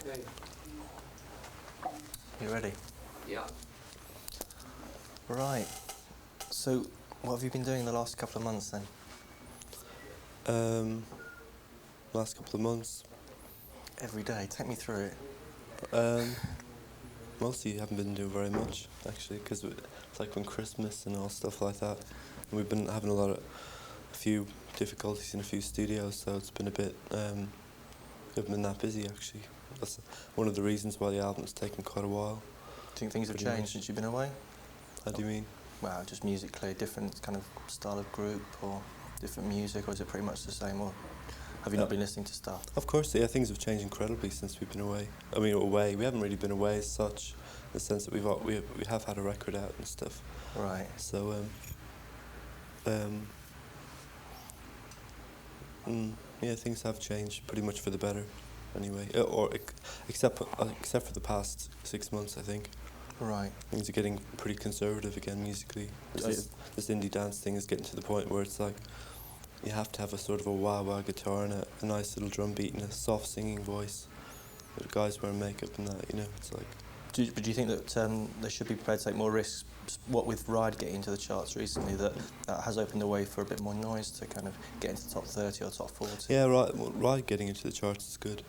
Okay. You ready? Yeah. Right. So, what have you been doing the last couple of months then? Last couple of months. Every day. Take me through it. Mostly haven't been doing very much, actually, because it's like when Christmas and all stuff like that. And we've been having a few difficulties in a few studios, so it's been a bit, haven't been that busy, actually. That's one of the reasons why the album's taken quite a while. Do you think things have changed since you've been away? How do you mean? Well, just musically, different kind of style of group or different music, or is it pretty much the same, or have you not been listening to stuff? Of course, yeah, things have changed incredibly since we've been away. I mean, we haven't really been away as such, in the sense that we have had a record out and stuff. Right. So, yeah, things have changed pretty much for the better, anyway. Except for the past 6 months, I think. Right. Things are getting pretty conservative again musically. This indie dance thing is getting to the point where it's like you have to have a sort of a wah-wah guitar and a nice little drum beat and a soft singing voice. The guys wearing makeup and that, you know, it's like... But do you think that they should be prepared to take more risks? What with Ride getting into the charts recently, that has opened the way for a bit more noise to kind of get into the top 30 or top 40? Yeah, Ride getting into the charts is good.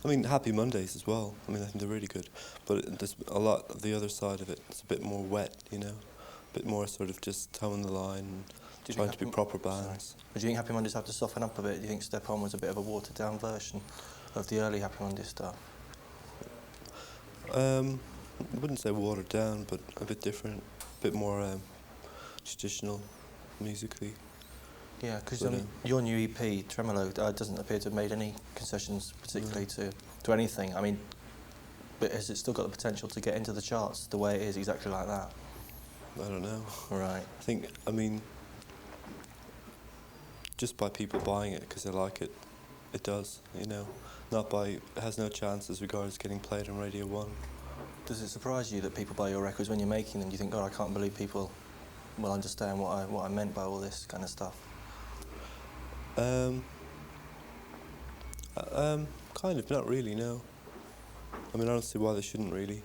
I mean, Happy Mondays as well. I mean, I think they're really good. But there's a lot of the other side of it. It's a bit more wet, you know? A bit more sort of just toeing the line and trying to be proper bands. But do you think Happy Mondays have to soften up a bit? Do you think Step On was a bit of a watered-down version of the early Happy Monday stuff? I wouldn't say watered down, but a bit different. A bit more traditional musically. Yeah, because your new EP, Tremolo, doesn't appear to have made any concessions particularly to anything. I mean, but has it still got the potential to get into the charts the way it is, exactly like that? I don't know. Right. I mean, just by people buying it because they like it, it does, you know. It has no chance as regards getting played on Radio 1. Does it surprise you that people buy your records when you're making them? Do you think, God, I can't believe people will understand what I meant by all this kind of stuff? Kind of, not really, no. I mean, I don't see why they shouldn't really,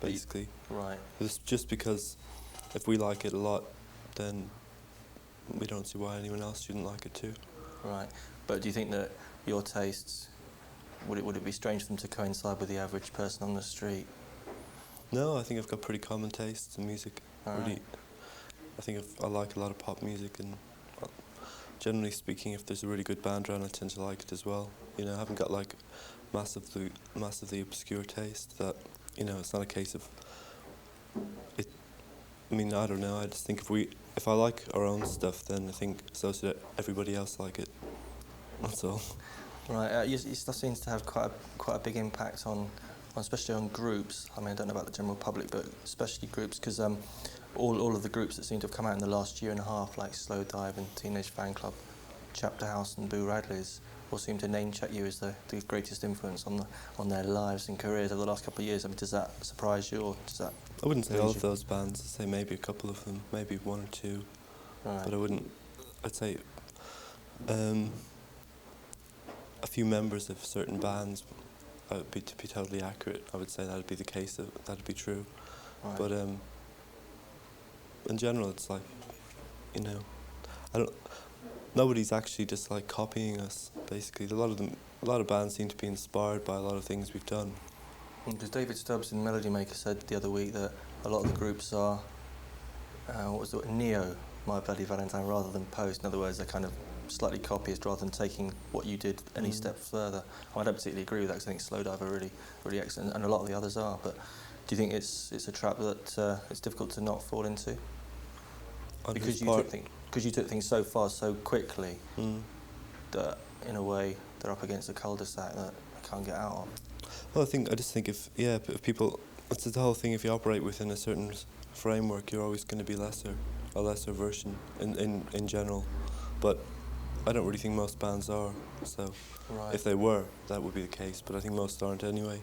basically. Right. It's just because if we like it a lot, then we don't see why anyone else shouldn't like it too. Right. But do you think that your tastes, would it be strange for them to coincide with the average person on the street? No, I think I've got pretty common tastes in music. Really, I think I like a lot of pop music, and generally speaking, if there's a really good band around, I tend to like it as well. You know, I haven't got like massively obscure taste that, you know, it's not a case of it. I mean, I don't know. I just think if I like our own stuff, then I think so should everybody else like it. That's all. Right. Your stuff seems to have quite a big impact on especially on groups. I mean, I don't know about the general public, but especially groups, because all of the groups that seem to have come out in the last year and a half, like Slowdive and Teenage Fanclub, Chapterhouse and Boo Radley's, all seem to name-check you as the greatest influence on their lives and careers over the last couple of years. I mean, does that surprise you, or does that... I wouldn't say all of those bands. I'd say maybe a couple of them, maybe one or two. Right. But I wouldn't... I'd say a few members of certain bands, to be totally accurate, I would say that'd be the case, that'd be true. Right. But in general, it's like, you know, nobody's actually just like copying us, basically. A lot of bands seem to be inspired by a lot of things we've done. Because David Stubbs in Melody Maker said the other week that a lot of the groups are, neo My Bloody Valentine rather than post. In other words, they're kind of slightly copyist rather than taking what you did any step further. I don't particularly agree with that, because I think Slowdive are really, really excellent, and a lot of the others are. But do you think it's a trap that it's difficult to not fall into? Because you took things so far so quickly that in a way they're up against a cul-de-sac that they can't get out of. Well, I just think if people, it's the whole thing. If you operate within a certain framework, you're always going to be a lesser version in general. But I don't really think most bands are. So if they were, that would be the case. But I think most aren't anyway.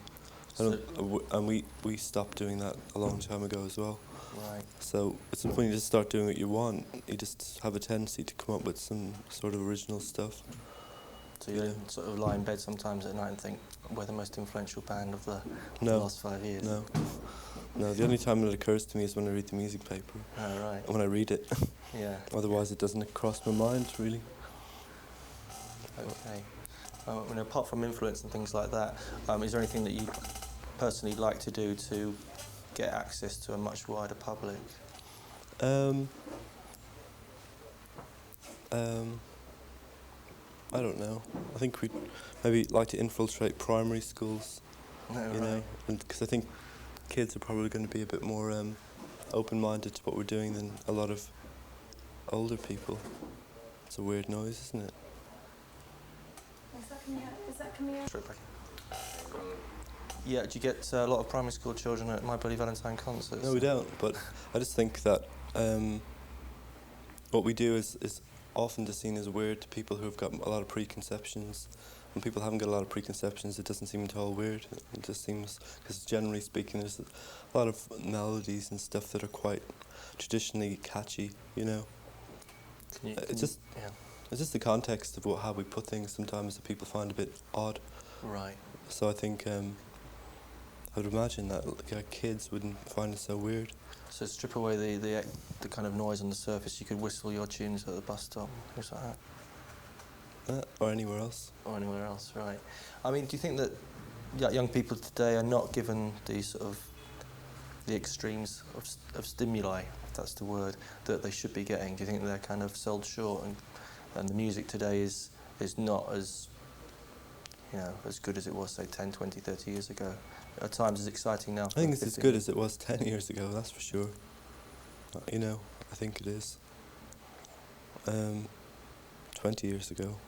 And we stopped doing that a long time ago as well. Right. So at some point you just start doing what you want. You just have a tendency to come up with some sort of original stuff. So you don't sort of lie in bed sometimes at night and think, we're the most influential band of the last 5 years? No. No, the only time it occurs to me is when I read the music paper. Oh, right. When I read it. Yeah. Otherwise it doesn't cross my mind, really. Okay. Apart from influence and things like that, is there anything that you personally like to do to get access to a much wider public? I don't know. I think we'd maybe like to infiltrate primary schools, you know, because I think kids are probably going to be a bit more open-minded to what we're doing than a lot of older people. It's a weird noise, isn't it? Is that coming out? Straight back in. Yeah, do you get a lot of primary school children at My Bloody Valentine concerts? No, we don't, but I just think that what we do is often just seen as weird to people who have got a lot of preconceptions. When people haven't got a lot of preconceptions, it doesn't seem at all weird. It just seems, because generally speaking, there's a lot of melodies and stuff that are quite traditionally catchy, you know. It's just the context of how we put things sometimes that people find a bit odd. Right. So I think I would imagine that kids wouldn't find it so weird. So strip away the kind of noise on the surface, you could whistle your tunes at the bus stop, things like that? Or anywhere else. Or anywhere else, right. I mean, do you think that young people today are not given the sort of the extremes of stimuli, if that's the word, that they should be getting? Do you think they're kind of sold short and the music today is not as, as good as it was, say, 10, 20, 30 years ago? At times as exciting now. I think it's as good as it was 10 years ago, that's for sure. I think it is. 20 years ago,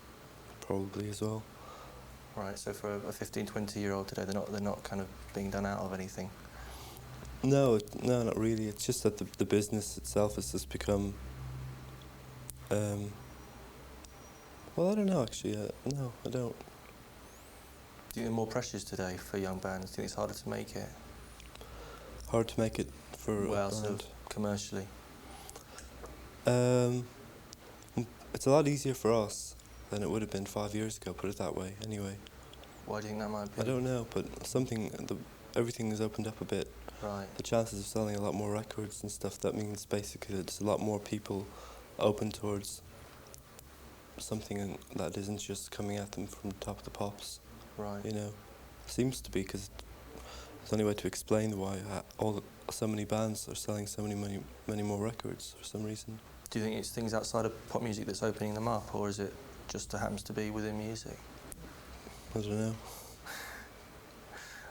probably as well. Right, so for a 15, 20-year-old today, they're not kind of being done out of anything? No, not really. It's just that the business itself has just become... well, I don't know, actually. No, I don't. Do you think there are more pressures today for young bands? Do you think it's harder to make it? Hard to make it for a band? Sort of commercially. It's a lot easier for us than it would have been 5 years ago, put it that way, anyway. Why do you think that might be? I don't know, but everything has opened up a bit. Right. The chances of selling a lot more records and stuff, that means basically that there's a lot more people open towards something that isn't just coming at them from the top of the pops. Right. Seems to be, because it's the only way to explain why so many bands are selling so many more records for some reason. Do you think it's things outside of pop music that's opening them up, or is it just happens to be within music? I don't know.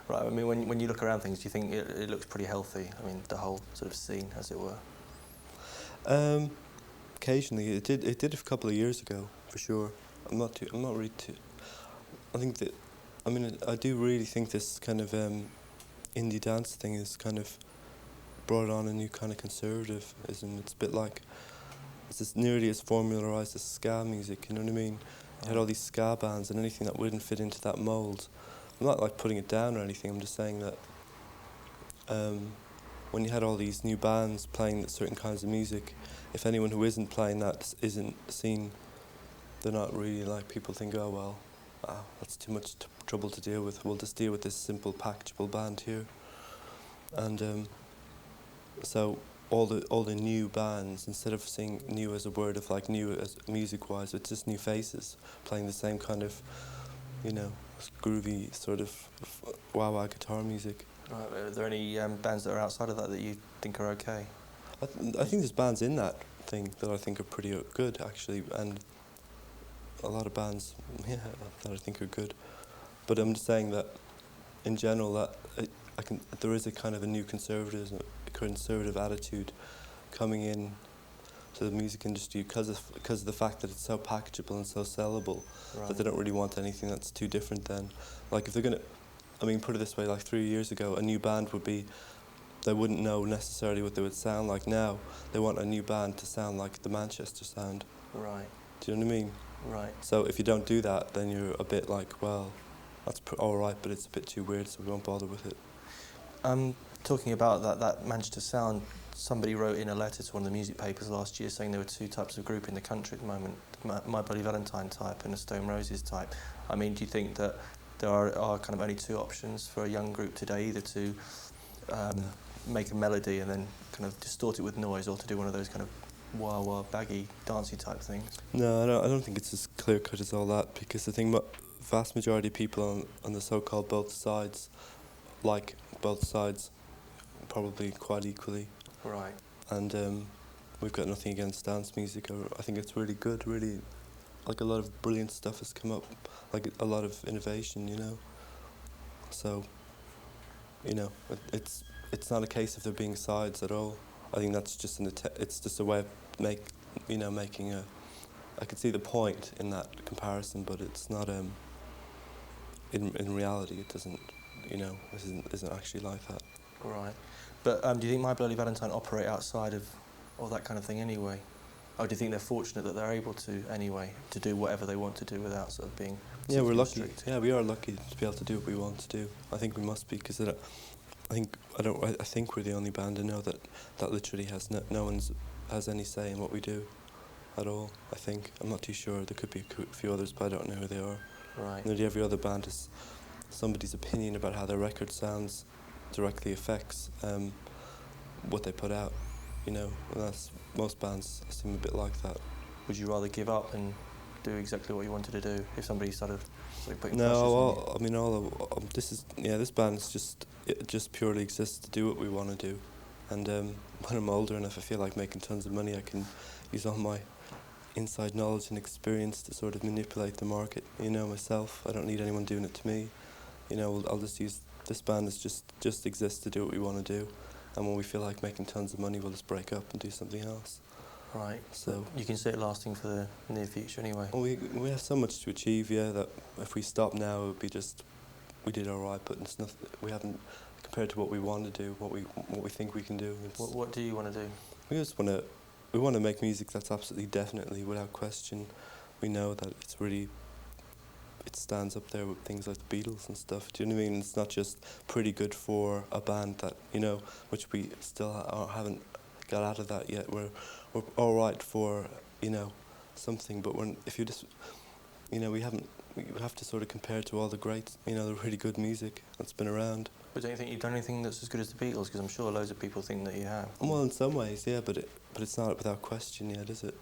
Right, I mean, when you look around things, do you think it looks pretty healthy? I mean, the whole sort of scene, as it were. Occasionally, it did a couple of years ago, for sure. I'm not really too... I do really think this kind of indie dance thing is kind of brought on a new kind of conservatism. It's a bit like, it's nearly as formularized as ska music, you know what I mean? You had all these ska bands and anything that wouldn't fit into that mould. I'm not like putting it down or anything, I'm just saying that when you had all these new bands playing certain kinds of music, if anyone who isn't playing that isn't seen, they're not really like, people think, oh well, that's too much trouble to deal with. We'll just deal with this simple packageable band here. And so all the new bands, instead of seeing new as a word of like new as music-wise, it's just new faces playing the same kind of, groovy sort of wah-wah guitar music. Right, are there any bands that are outside of that you think are okay? I think there's bands in that thing that I think are pretty good, actually, and a lot of bands, that I think are good. But I'm just saying that, in general, that there is a kind of a new conservative attitude coming in to the music industry because of the fact that it's so packageable and so sellable, right, that they don't really want anything that's too different then. Like if they're going to, put it this way, like 3 years ago, a new band would be, they wouldn't know necessarily what they would sound like. Now they want a new band to sound like the Manchester sound. Right. Do you know what I mean? Right. So if you don't do that, then you're a bit like, well, that's all right, but it's a bit too weird, so we won't bother with it. Talking about that Manchester sound, somebody wrote in a letter to one of the music papers last year saying there were two types of group in the country at the moment, My Bloody Valentine type and a Stone Roses type. I mean, do you think that there are kind of only two options for a young group today, either to make a melody and then kind of distort it with noise, or to do one of those kind of wah-wah, baggy, dancey type things? No, I don't think it's as clear-cut as all that, because I think vast majority of people on the so-called both sides like both sides probably quite equally. Right. And we've got nothing against dance music. I think it's really good, really, like a lot of brilliant stuff has come up, like a lot of innovation, you know. So, you know, it's not a case of there being sides at all. I think that's just it's just a way of making a. I could see the point in that comparison, but it's not. In reality, it doesn't. You know, isn't actually like that. Right. But do you think My Bloody Valentine operate outside of all that kind of thing anyway? Or do you think they're fortunate that they're able to anyway, to do whatever they want to do without sort of being we're lucky. strict? Yeah, we are lucky to be able to do what we want to do. I think we must be, because I think we're the only band I know that literally has no one's has any say in what we do at all. I think I'm not too sure. There could be a few others, but I don't know who they are. Right. Nearly every other band has somebody's opinion about how their record sounds directly affects what they put out. You know, and that's most bands seem a bit like that. Would you rather give up and do exactly what you wanted to do if somebody started putting pressures on you? No, I mean, this band is just purely exists to do what we want to do, and when I'm older enough, I feel like making tons of money. I can use all my inside knowledge and experience to sort of manipulate the market. You know, myself. I don't need anyone doing it to me. You know, I'll just use this band as just exists to do what we want to do, and when we feel like making tons of money, we'll just break up and do something else. Right. So you can see it lasting for the near future anyway. Well, we have so much to achieve, yeah, that if we stop now, it would be just we did all right, but it's nothing. We haven't compared to what we want to do, what we think we can do. What do you want to do? We want to make music that's absolutely, definitely, without question. We know that it stands up there with things like the Beatles and stuff. Do you know what I mean? It's not just pretty good for a band that, you know, which we still haven't got out of that yet. We're all right for, you know, something, but if you just, you know, we have to sort of compare to all the great, you know, the really good music that's been around. But don't you think you've done anything that's as good as the Beatles? Because I'm sure loads of people think that you have. Well, in some ways, yeah, but it's not without question yet, is it?